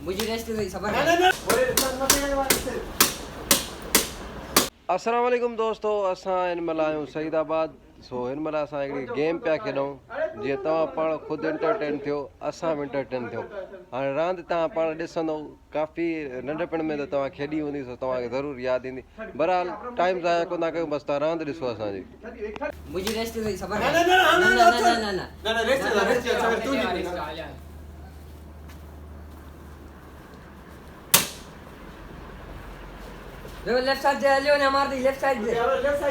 मुझे रेस्ट दे सबर अस्सलाम वालेकुम दोस्तों, असां हिन महिल आहियूं सईदाबाद। सो हिन महिल असां हिकिड़ी गेम पिया खेॾूं जीअं तव्हां पाण ख़ुदि एंटरटेन थियो, असां बि एंटरटेन थियो। हाणे रांदि तव्हां पाण ॾिसंदव, काफ़ी नंढपण में त तव्हां खेॾी हूंदी, सो तव्हांखे ज़रूरु यादि ईंदी। बहरहाल टाइम ज़ाया कोन था कयूं, बसि तव्हां रांदि ॾिसो असांजी। मुझे रेस्ट दे सबर लेफ्ट साइड से हलियो ने मार दी लेफ्ट साइड से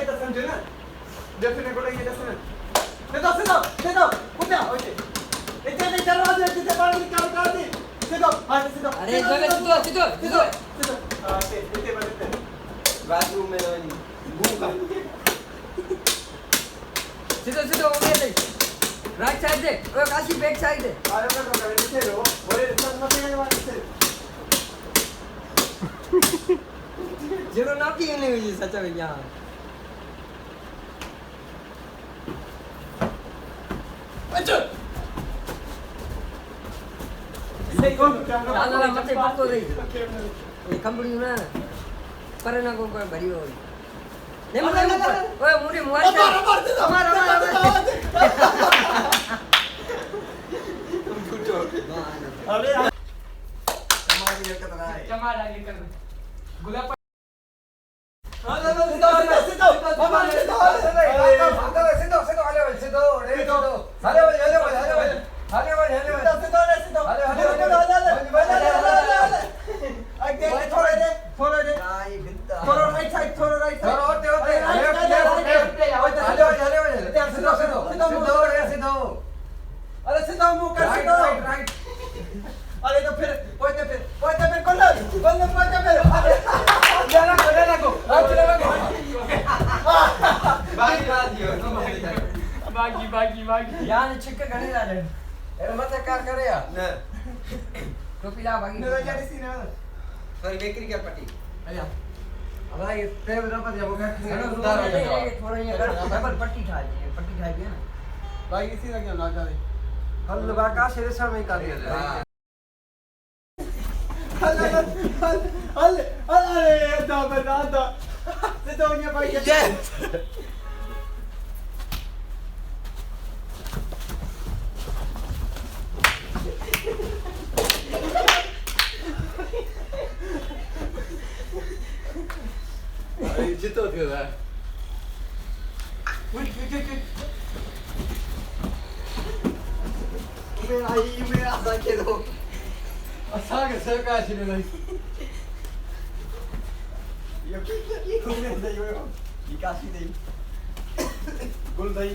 तो समझो ना डेफिनेट बोला ये दसना सीधा कुत्ता ओके इतने दरवाजे जितने बाहर निकाल दे सीधा हां सीधा अरे सीधो हां इतने बड़े बाथरूम में वाली मुंह का सीधो हो गया राइट साइड से ओ काशी बैक साइड से अरे मैं नीचे रो बोले इतना मत ये वाली से जीरो ना की नहीं हुई सच में यहां अच्छा सही को आला मते पत्तो दे ये कंपनी ना पर ना को भरी हो नहीं मतलब ओए मुड़ी मुआर मार झूठो अरे हमारी हरकत रहा है जमा डाल कर गुलाब अरे तो फिर पहुंचे फिर कौन बाकी यार छिक्के घणे लाले एरो मत कार करे यार न टोपी ला भागी न जाने सी ना सॉरी बेकरी क्या पट्टी अया अब ये पेड़ ना पर जब थोड़ा ये कर पट्टी ठाई है ना भाई इसी लग ना जा हल बाका शेरसा में कर दिया अरे दादा से तो ये भाई जितो थियो है मेरा साके दो असांखे सरकार छॾे वई ये घूमने दे यो विकासी दे गुल दई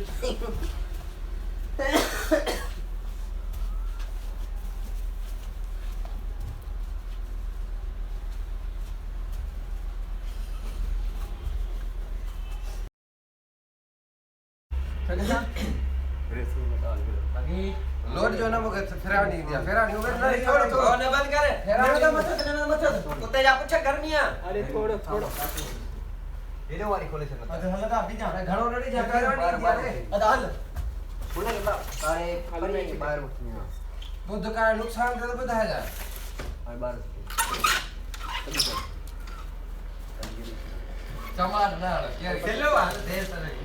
लोड जो ना मुखे फेरानी दिया फेरानी हो गई छोड़ न बंद कर मेरा मत कुत्ते जा पूछ गर्मियां अरे थोड़ा ये वाली खोले से अच्छा हल्ला का अभी जा घणो नडी जा फेरानी अच्छा हल बोले ना अरे खाली बाहर वो दुकान नुकसान करे बताया जा और बाहर चमार ना क्या खेलो वाला देर से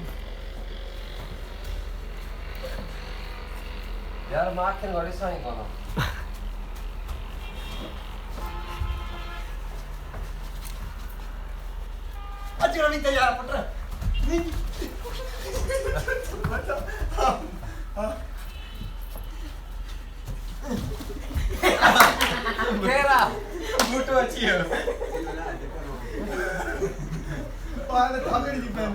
यार माखन घड़ी साई कोना अच्छा नहीं तैयार पट फेरा मोटो अच्छी है पाले थागड़ी दी पेन